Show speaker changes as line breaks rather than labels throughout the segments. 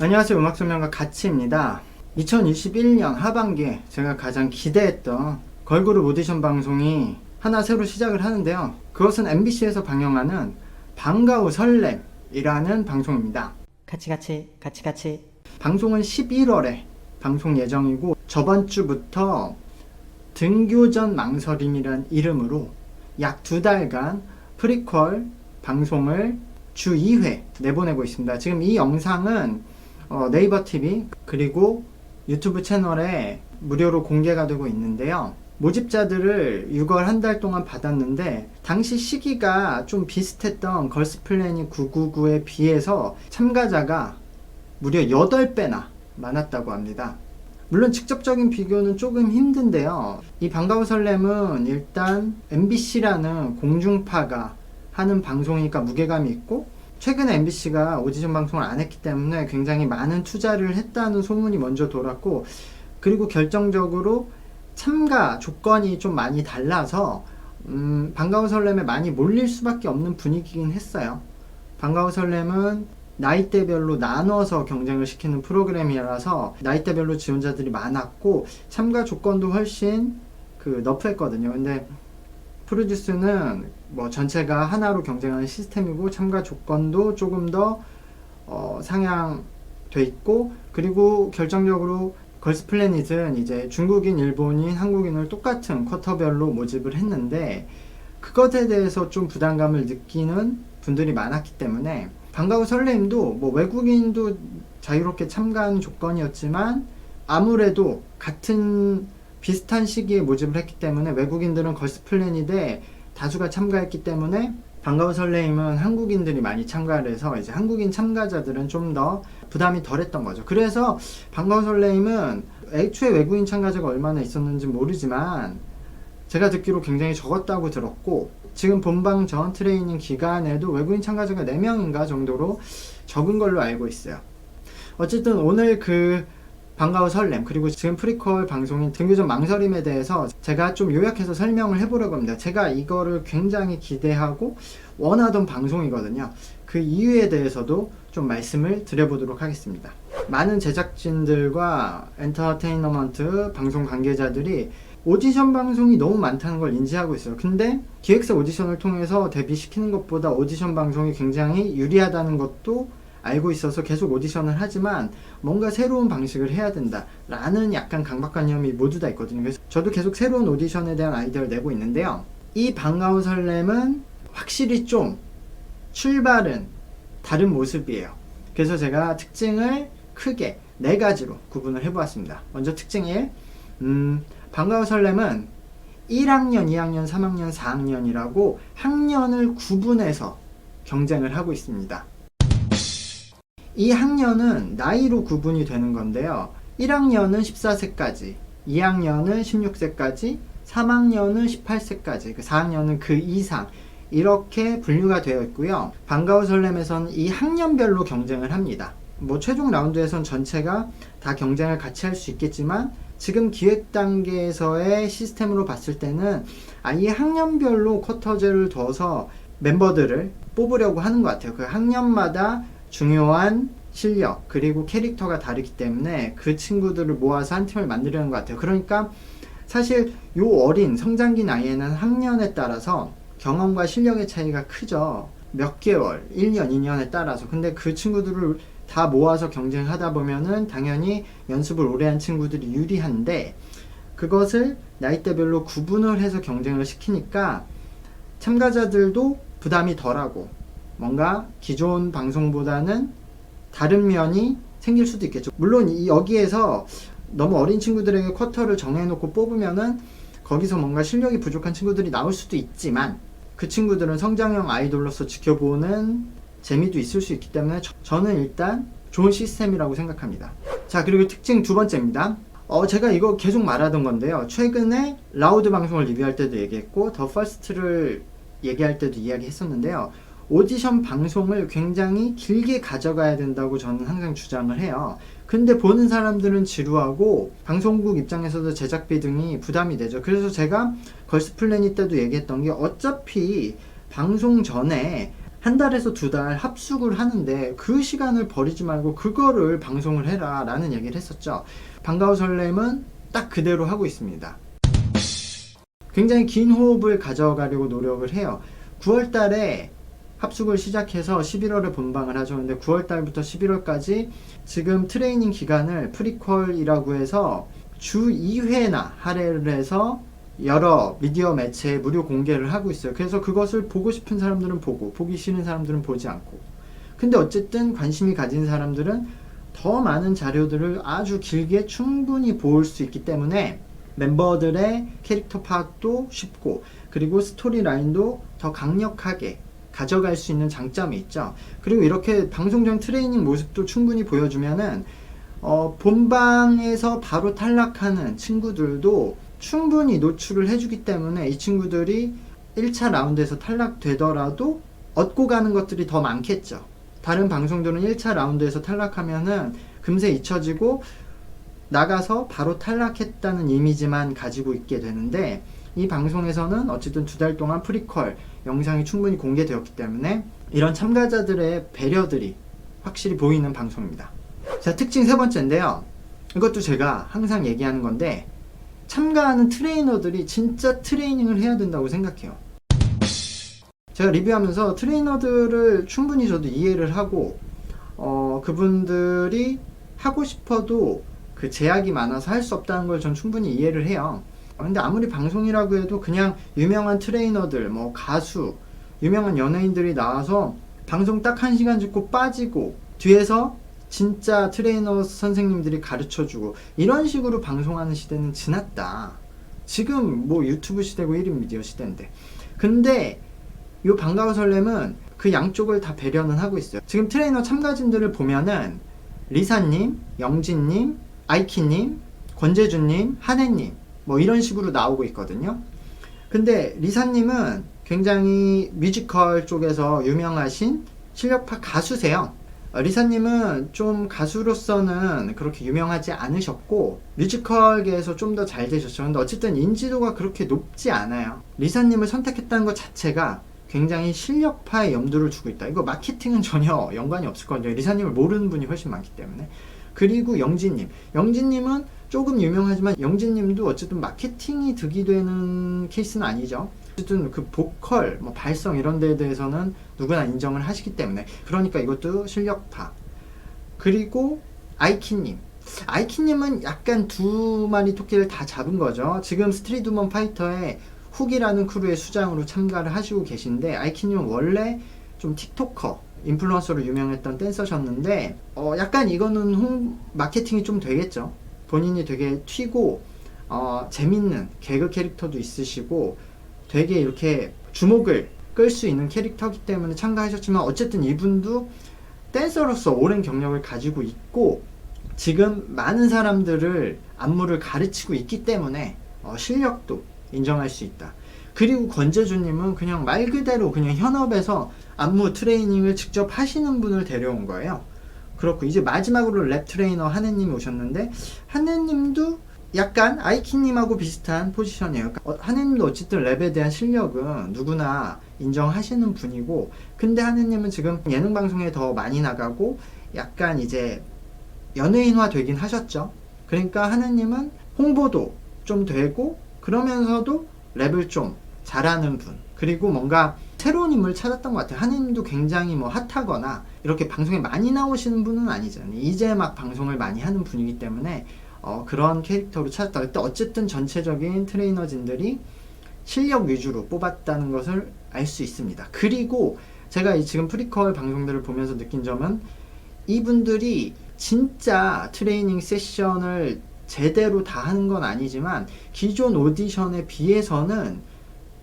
안녕하세요. 음악소명가 가치입니다. 2021년 하반기에 제가 가장 기대했던 걸그룹 오디션 방송이 하나 새로 시작을 하는데요. 그것은 MBC에서 방영하는 방과후 설렘이라는 방송입니다.
같이.
방송은 11월에 방송 예정이고 저번 주부터 등교전 망설임이란 이름으로 약 2달간 프리퀄 방송을 주 2회 내보내고 있습니다. 지금 이 영상은 네이버 TV 그리고 유튜브 채널에 무료로 공개가 되고 있는데요. 모집자들을 6월 한 달 동안 받았는데 당시 시기가 좀 비슷했던 걸스플래닛 999에 비해서 참가자가 무려 8배나 많았다고 합니다. 물론 직접적인 비교는 조금 힘든데요. 이 방과후 설렘은 일단 MBC라는 공중파가 하는 방송이니까 무게감이 있고, 최근에 MBC가 오디션 방송을 안 했기 때문에 굉장히 많은 투자를 했다는 소문이 먼저 돌았고, 그리고 결정적으로 참가 조건이 좀 많이 달라서 방과후 설렘에 많이 몰릴 수밖에 없는 분위기긴 했어요. 방과후 설렘은 나이대별로 나눠서 경쟁을 시키는 프로그램이라서 나이대별로 지원자들이 많았고 참가 조건도 훨씬 너프했거든요. 근데 프로듀스는 뭐 전체가 하나로 경쟁하는 시스템이고 참가 조건도 조금 더 상향돼 있고, 그리고 결정적으로 걸스플래닛은 이제 중국인, 일본인, 한국인을 똑같은 쿼터별로 모집을 했는데 그것에 대해서 좀 부담감을 느끼는 분들이 많았기 때문에 방과후 설렘도 뭐 외국인도 자유롭게 참가하는 조건이었지만 아무래도 같은 비슷한 시기에 모집을 했기 때문에 외국인들은 걸스플래닛에 다수가 참가했기 때문에 방과후 설렘은 한국인들이 많이 참가를 해서 이제 한국인 참가자들은 좀 더 부담이 덜했던 거죠. 그래서 방과후 설렘은 애초에 외국인 참가자가 얼마나 있었는지 모르지만 제가 듣기로 굉장히 적었다고 들었고, 지금 본방 전 트레이닝 기간에도 외국인 참가자가 4명인가 정도로 적은 걸로 알고 있어요. 어쨌든 오늘 방과후 설렘 그리고 지금 프리퀄 방송인 등교전 망설임에 대해서 제가 좀 요약해서 설명을 해보려고 합니다. 제가 이거를 굉장히 기대하고 원하던 방송이거든요. 그 이유에 대해서도 좀 말씀을 드려보도록 하겠습니다. 많은 제작진들과 엔터테이너먼트 방송 관계자들이 오디션 방송이 너무 많다는 걸 인지하고 있어요. 근데 기획사 오디션을 통해서 데뷔시키는 것보다 오디션 방송이 굉장히 유리하다는 것도 알고 있어서 계속 오디션을 하지만 뭔가 새로운 방식을 해야 된다 라는 약간 강박관념이 모두 다 있거든요. 그래서 저도 계속 새로운 오디션에 대한 아이디어를 내고 있는데요. 이 방과후 설렘은 확실히 좀 출발은 다른 모습이에요. 그래서 제가 특징을 크게 4가지로 구분을 해보았습니다. 먼저 특징 1, 방과후 설렘은 1학년, 2학년, 3학년, 4학년이라고 학년을 구분해서 경쟁을 하고 있습니다. 이 학년은 나이로 구분이 되는 건데요. 1학년은 14세까지, 2학년은 16세까지, 3학년은 18세까지, 4학년은 그 이상, 이렇게 분류가 되어 있고요. 방과후 설렘에서는 이 학년별로 경쟁을 합니다. 뭐 최종 라운드에선 전체가 다 경쟁을 같이 할 수 있겠지만 지금 기획 단계에서의 시스템으로 봤을 때는 아예 학년별로 쿼터제를 둬서 멤버들을 뽑으려고 하는 것 같아요. 그 학년마다 중요한 실력 그리고 캐릭터가 다르기 때문에 그 친구들을 모아서 한 팀을 만들려는 것 같아요. 그러니까 사실 요 어린 성장기 나이에는 학년에 따라서 경험과 실력의 차이가 크죠. 몇 개월, 1년, 2년에 따라서. 근데 그 친구들을 다 모아서 경쟁하다 보면은 당연히 연습을 오래 한 친구들이 유리한데 그것을 나이대별로 구분을 해서 경쟁을 시키니까 참가자들도 부담이 덜하고 뭔가 기존 방송보다는 다른 면이 생길 수도 있겠죠. 물론 여기에서 너무 어린 친구들에게 쿼터를 정해놓고 뽑으면은 거기서 뭔가 실력이 부족한 친구들이 나올 수도 있지만 그 친구들은 성장형 아이돌로서 지켜보는 재미도 있을 수 있기 때문에 저는 일단 좋은 시스템이라고 생각합니다. 자, 그리고 특징 2번째입니다. 제가 이거 계속 말하던 건데요. 최근에 라우드 방송을 리뷰할 때도 얘기했고 더 퍼스트를 얘기할 때도 이야기했었는데요. 오디션 방송을 굉장히 길게 가져가야 된다고 저는 항상 주장을 해요. 근데 보는 사람들은 지루하고 방송국 입장에서도 제작비 등이 부담이 되죠. 그래서 제가 걸스플래닛 때도 얘기했던 게 어차피 방송 전에 한 달에서 두 달 합숙을 하는데 그 시간을 버리지 말고 그거를 방송을 해라 라는 얘기를 했었죠. 방과후 설렘은 딱 그대로 하고 있습니다. 굉장히 긴 호흡을 가져가려고 노력을 해요. 9월 달에 합숙을 시작해서 11월에 본방을 하죠. 근데 9월 달부터 11월까지 지금 트레이닝 기간을 프리퀄이라고 해서 주 2회나 할애를 해서 여러 미디어 매체에 무료 공개를 하고 있어요. 그래서 그것을 보고 싶은 사람들은 보고, 보기 싫은 사람들은 보지 않고. 근데 어쨌든 관심이 가진 사람들은 더 많은 자료들을 아주 길게 충분히 볼 수 있기 때문에 멤버들의 캐릭터 파악도 쉽고, 그리고 스토리 라인도 더 강력하게 가져갈 수 있는 장점이 있죠. 그리고 이렇게 방송 전 트레이닝 모습도 충분히 보여주면은 본방에서 바로 탈락하는 친구들도 충분히 노출을 해주기 때문에 이 친구들이 1차 라운드에서 탈락되더라도 얻고 가는 것들이 더 많겠죠. 다른 방송들은 1차 라운드에서 탈락하면은 금세 잊혀지고 나가서 바로 탈락했다는 이미지만 가지고 있게 되는데, 이 방송에서는 어쨌든 2달 동안 프리퀄 영상이 충분히 공개되었기 때문에 이런 참가자들의 배려들이 확실히 보이는 방송입니다. 자, 특징 세 번째인데요. 이것도 제가 항상 얘기하는 건데, 참가하는 트레이너들이 진짜 트레이닝을 해야 된다고 생각해요. 제가 리뷰하면서 트레이너들을 충분히 저도 이해를 하고 그분들이 하고 싶어도 그 제약이 많아서 할 수 없다는 걸 전 충분히 이해를 해요. 근데 아무리 방송이라고 해도 그냥 유명한 트레이너들, 뭐 가수, 유명한 연예인들이 나와서 방송 딱 1시간 듣고 빠지고 뒤에서 진짜 트레이너 선생님들이 가르쳐주고 이런 식으로 방송하는 시대는 지났다. 지금 뭐 유튜브 시대고 1인 미디어 시대인데. 근데 요 방과후 설렘은 그 양쪽을 다 배려는 하고 있어요. 지금 트레이너 참가진들을 보면은 리사님, 영진님, 아이키님, 권재준님, 한혜님 뭐 이런 식으로 나오고 있거든요. 근데 리사님은 굉장히 뮤지컬 쪽에서 유명하신 실력파 가수세요. 리사님은 좀 가수로서는 그렇게 유명하지 않으셨고 뮤지컬계에서 좀 더 잘 되셨죠. 근데 어쨌든 인지도가 그렇게 높지 않아요. 리사님을 선택했다는 것 자체가 굉장히 실력파에 염두를 두고 있다. 이거 마케팅은 전혀 연관이 없을 거예요. 리사님을 모르는 분이 훨씬 많기 때문에. 그리고 영진님은 조금 유명하지만 영진님도 어쨌든 마케팅이 득이 되는 케이스는 아니죠. 어쨌든 그 보컬, 뭐 발성 이런 데에 대해서는 누구나 인정을 하시기 때문에, 그러니까 이것도 실력파. 그리고 아이키님은 약간 두 마리 토끼를 다 잡은 거죠. 지금 스트리트 우먼 파이터의 훅이라는 크루의 수장으로 참가를 하시고 계신데, 아이키님은 원래 좀 틱토커, 인플루언서로 유명했던 댄서셨는데 약간 이거는 마케팅이 좀 되겠죠. 본인이 되게 튀고 재밌는 개그 캐릭터도 있으시고 되게 이렇게 주목을 끌 수 있는 캐릭터이기 때문에 참가하셨지만, 어쨌든 이분도 댄서로서 오랜 경력을 가지고 있고 지금 많은 사람들을 안무를 가르치고 있기 때문에 실력도 인정할 수 있다. 그리고 권재준님은 그냥 말 그대로 그냥 현업에서 안무 트레이닝을 직접 하시는 분을 데려온 거예요. 그렇고 이제 마지막으로 랩 트레이너 한혜님이 오셨는데, 한혜님도 약간 아이키님하고 비슷한 포지션이에요. 한혜님도 어쨌든 랩에 대한 실력은 누구나 인정하시는 분이고, 근데 한혜님은 지금 예능 방송에 더 많이 나가고 약간 이제 연예인화 되긴 하셨죠. 그러니까 한혜님은 홍보도 좀 되고 그러면서도 랩을 좀 잘하는 분, 그리고 뭔가 새로운 인물을 찾았던 것 같아요. 한혜님도 굉장히 뭐 핫하거나 이렇게 방송에 많이 나오시는 분은 아니잖아요. 이제 막 방송을 많이 하는 분이기 때문에 그런 캐릭터로 찾았다. 그때 어쨌든 전체적인 트레이너진들이 실력 위주로 뽑았다는 것을 알 수 있습니다. 그리고 제가 지금 프리퀄 방송들을 보면서 느낀 점은, 이분들이 진짜 트레이닝 세션을 제대로 다 하는 건 아니지만 기존 오디션에 비해서는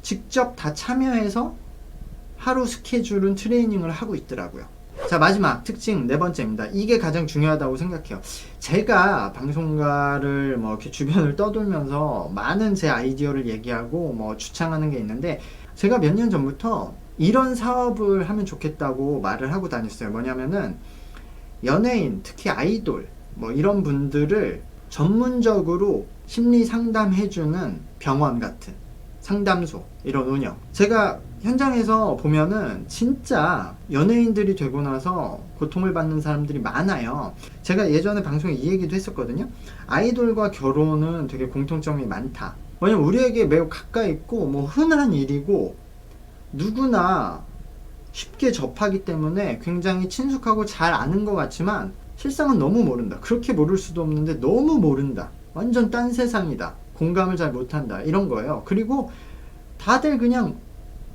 직접 다 참여해서 하루 스케줄은 트레이닝을 하고 있더라고요. 자, 마지막 특징 네 번째입니다. 이게 가장 중요하다고 생각해요. 제가 방송가를 뭐 이렇게 주변을 떠돌면서 많은 제 아이디어를 얘기하고 뭐 주창하는 게 있는데, 제가 몇 년 전부터 이런 사업을 하면 좋겠다고 말을 하고 다녔어요. 뭐냐면은 연예인, 특히 아이돌 뭐 이런 분들을 전문적으로 심리 상담해주는 병원 같은 상담소 이런 운영. 제가 현장에서 보면은 진짜 연예인들이 되고 나서 고통을 받는 사람들이 많아요. 제가 예전에 방송에 이 얘기도 했었거든요. 아이돌과 결혼은 되게 공통점이 많다. 왜냐면 우리에게 매우 가까이 있고 뭐 흔한 일이고 누구나 쉽게 접하기 때문에 굉장히 친숙하고 잘 아는 것 같지만 실상은 너무 모른다. 그렇게 모를 수도 없는데 너무 모른다. 완전 딴 세상이다. 공감을 잘 못한다. 이런 거예요. 그리고 다들 그냥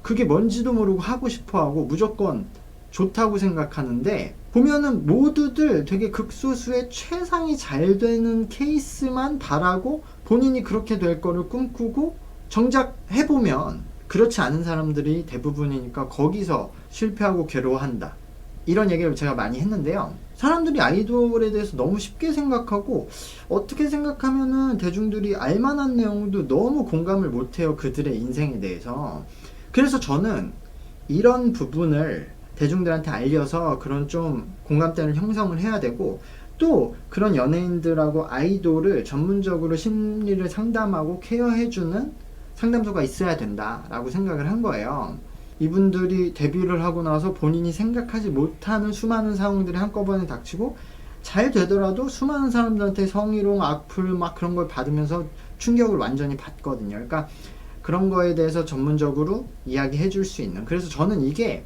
그게 뭔지도 모르고 하고 싶어하고 무조건 좋다고 생각하는데, 보면은 모두들 되게 극소수의 최상이 잘 되는 케이스만 바라고 본인이 그렇게 될 거를 꿈꾸고, 정작 해보면 그렇지 않은 사람들이 대부분이니까 거기서 실패하고 괴로워한다. 이런 얘기를 제가 많이 했는데요. 사람들이 아이돌에 대해서 너무 쉽게 생각하고, 어떻게 생각하면은 대중들이 알만한 내용도 너무 공감을 못해요. 그들의 인생에 대해서. 그래서 저는 이런 부분을 대중들한테 알려서 그런 좀 공감대를 형성을 해야 되고, 또 그런 연예인들하고 아이돌을 전문적으로 심리를 상담하고 케어해주는 상담소가 있어야 된다라고 생각을 한 거예요. 이분들이 데뷔를 하고 나서 본인이 생각하지 못하는 수많은 상황들이 한꺼번에 닥치고, 잘 되더라도 수많은 사람들한테 성희롱, 악플 막 그런 걸 받으면서 충격을 완전히 받거든요. 그러니까 그런 거에 대해서 전문적으로 이야기해 줄 수 있는, 그래서 저는 이게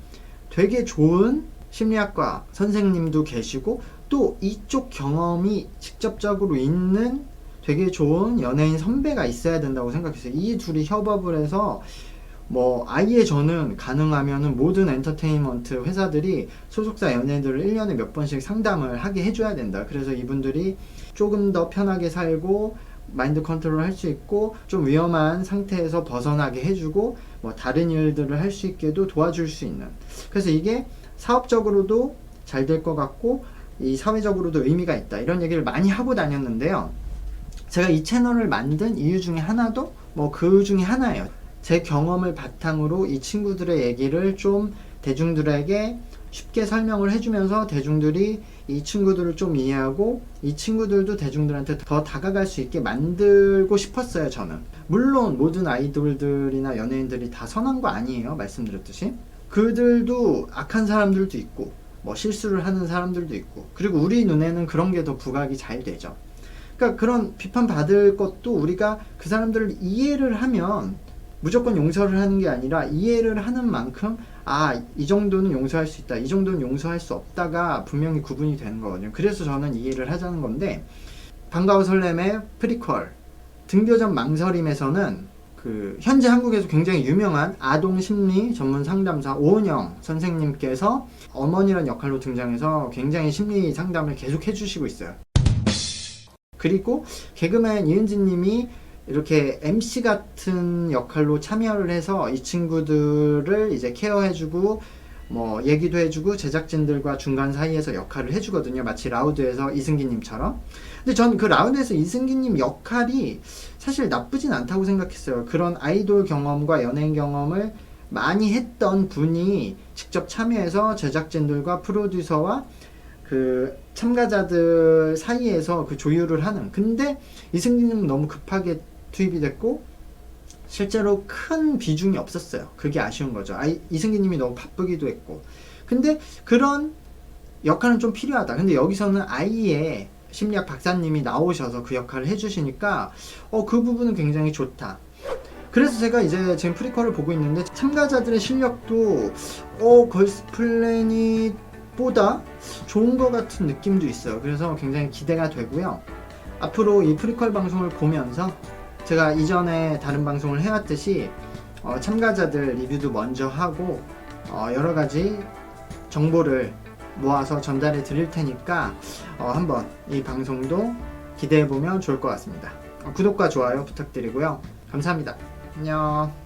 되게 좋은 심리학과 선생님도 계시고 또 이쪽 경험이 직접적으로 있는 되게 좋은 연예인 선배가 있어야 된다고 생각했어요. 이 둘이 협업을 해서 뭐 아예 저는 가능하면은 모든 엔터테인먼트 회사들이 소속사 연예인들을 1년에 몇 번씩 상담을 하게 해줘야 된다. 그래서 이분들이 조금 더 편하게 살고 마인드 컨트롤 할 수 있고 좀 위험한 상태에서 벗어나게 해주고 뭐 다른 일들을 할 수 있게도 도와줄 수 있는, 그래서 이게 사업적으로도 잘 될 것 같고 이 사회적으로도 의미가 있다, 이런 얘기를 많이 하고 다녔는데요. 제가 이 채널을 만든 이유 중에 하나도 뭐 그 중에 하나예요. 제 경험을 바탕으로 이 친구들의 얘기를 좀 대중들에게 쉽게 설명을 해주면서 대중들이 이 친구들을 좀 이해하고 이 친구들도 대중들한테 더 다가갈 수 있게 만들고 싶었어요. 저는 물론 모든 아이돌들이나 연예인들이 다 선한 거 아니에요. 말씀드렸듯이 그들도 악한 사람들도 있고 뭐 실수를 하는 사람들도 있고, 그리고 우리 눈에는 그런 게 더 부각이 잘 되죠. 그러니까 그런 비판받을 것도 우리가 그 사람들을 이해를 하면 무조건 용서를 하는 게 아니라 이해를 하는 만큼 이 정도는 용서할 수 있다, 이 정도는 용서할 수 없다가 분명히 구분이 되는 거거든요. 그래서 저는 이해를 하자는 건데, 반가워 설렘의 프리퀄 등교전 망설임에서는 그 현재 한국에서 굉장히 유명한 아동 심리 전문 상담사 오은영 선생님께서 어머니란 역할로 등장해서 굉장히 심리 상담을 계속 해주시고 있어요. 그리고 개그맨 이은지 님이 이렇게 MC 같은 역할로 참여를 해서 이 친구들을 이제 케어해주고 뭐 얘기도 해주고 제작진들과 중간 사이에서 역할을 해주거든요. 마치 라우드에서 이승기님처럼. 근데 전 그 라우드에서 이승기님 역할이 사실 나쁘진 않다고 생각했어요. 그런 아이돌 경험과 연예인 경험을 많이 했던 분이 직접 참여해서 제작진들과 프로듀서와 그 참가자들 사이에서 그 조율을 하는. 근데 이승기님은 너무 급하게 투입이 됐고 실제로 큰 비중이 없었어요. 그게 아쉬운 거죠. 이승기님이 너무 바쁘기도 했고. 근데 그런 역할은 좀 필요하다. 근데 여기서는 아이의 심리학 박사님이 나오셔서 그 역할을 해주시니까 그 부분은 굉장히 좋다. 그래서 제가 이제 지금 프리퀄을 보고 있는데 참가자들의 실력도 걸스플래닛 보다 좋은 것 같은 느낌도 있어요. 그래서 굉장히 기대가 되고요. 앞으로 이 프리퀄 방송을 보면서 제가 이전에 다른 방송을 해왔듯이 참가자들 리뷰도 먼저 하고 여러 가지 정보를 모아서 전달해 드릴 테니까 한번 이 방송도 기대해 보면 좋을 것 같습니다. 구독과 좋아요 부탁드리고요. 감사합니다. 안녕.